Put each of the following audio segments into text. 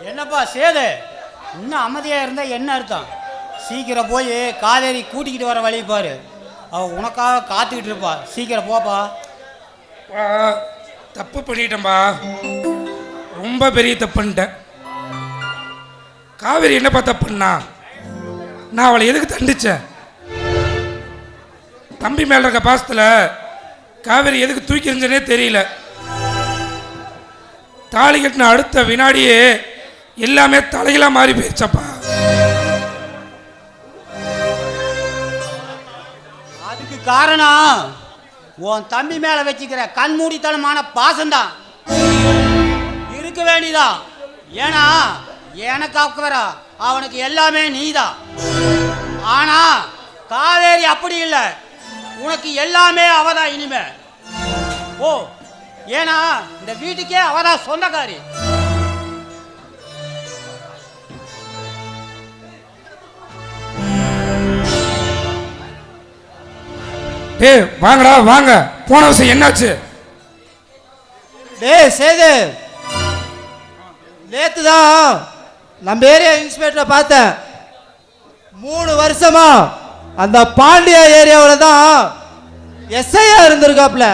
என்னப்பா சேது, இன்னும் அமைதியாக இருந்தால் என்ன அர்த்தம்? சீக்கிரம் போய் காவேரி கூட்டிக்கிட்டு வர வழி பாரு. அவள் உனக்காக காத்துக்கிட்டு இருப்பா. சீக்கிரம் போப்பா. தப்பு பண்ணிட்டேன்பா, ரொம்ப பெரிய தப்புன்ட்டேன். காவேரி என்னப்பா தப்புன்னா? நான் அவளை எதுக்கு தண்டிச்சேன்? தம்பி மேல இருக்க பாசத்தில் காவேரி எதுக்கு தூக்கி எறிஞ்சனே தெரியல. தாலி கட்டின அடுத்த வினாடியே எல்லாமே தலையில மாறி போயிடுச்சப்பா. அதுக்கு காரணம் உன் தம்பி மேல வச்சுக்கிற கண்மூடித்தனமான பாசம்தான். இருக்க வேண்டியதான். ஏன்னா எனக்கு அக்கற அவனுக்கு எல்லாமே நீதான். ஆனா காவேரி அப்படி இல்லை. உனக்கு எல்லாமே அவதான் இனிமே. ஓ, ஏன்னா இந்த வீட்டுக்கே அவதான் சொந்தக்காரி. டே வாங்கடா வாங்க. போன விஷயம் என்னாச்சு? டே சேது, நேத்து தான் நம்ம ஏரியா இன்ஸ்பெக்டரை பார்த்தேன். 3 வருஷமா அந்த பாண்டியா ஏரியாவில் தான் எஸ்ஐயா இருந்திருக்காப்ல.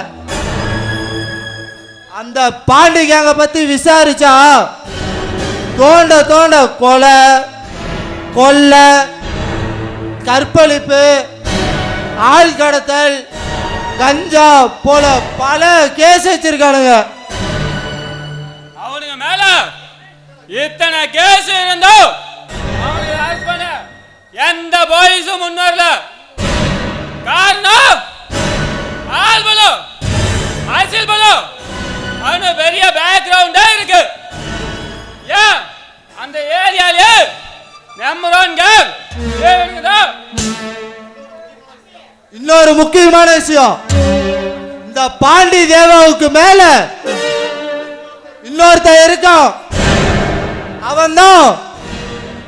அந்த பாண்டி கேங்க பத்தி விசாரிச்சா தோண்ட தோண்ட கொலை, கொள்ளை, கற்பழிப்பு, ஆள் கடத்தல், கஞ்சா போல பல கேஸ் வச்சிருக்கானுங்க. அவனுங்க மேல இத்தனை கேஸ் இருந்தோ அவனுக்கு அரெஸ்ட் பண்ண எந்த போலீஸும் முன்னேறல. காரணம் ஆள் பலம், அரசியல் பலம். அவனு பெரிய பேக்ரவுண்டே இருக்கு. ஏன் அந்த ஏரியாலே நம்பர் 1 கேங் இருக்குதா? இன்னொரு முக்கியமான விஷயம், இந்த பாண்டி தேவாவுக்கு மேல இன்னொருத்த இருக்கான். அவன் தான்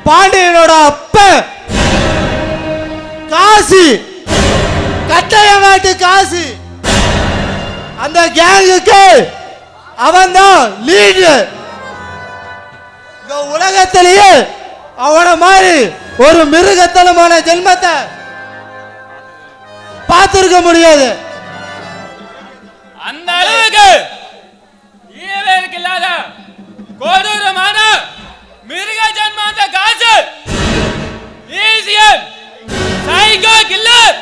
பாண்டியனோட அப்ப காசி, கட்டையங்காட்டு காசி. அந்த கேங்குக்கு அவன் தான் லீடர். இந்த உலகத்திலேயே அவனை மாதிரி ஒரு மிருகத்தனமான ஜென்மத்தை பார்த்திருக்க முடியாது. அந்த அளவுக்கு ஈவேருக்கு இல்லாத கொடூரமான மிருக ஜன்மாந்த காசு ஈசியன் சைக்கோ கில்லர்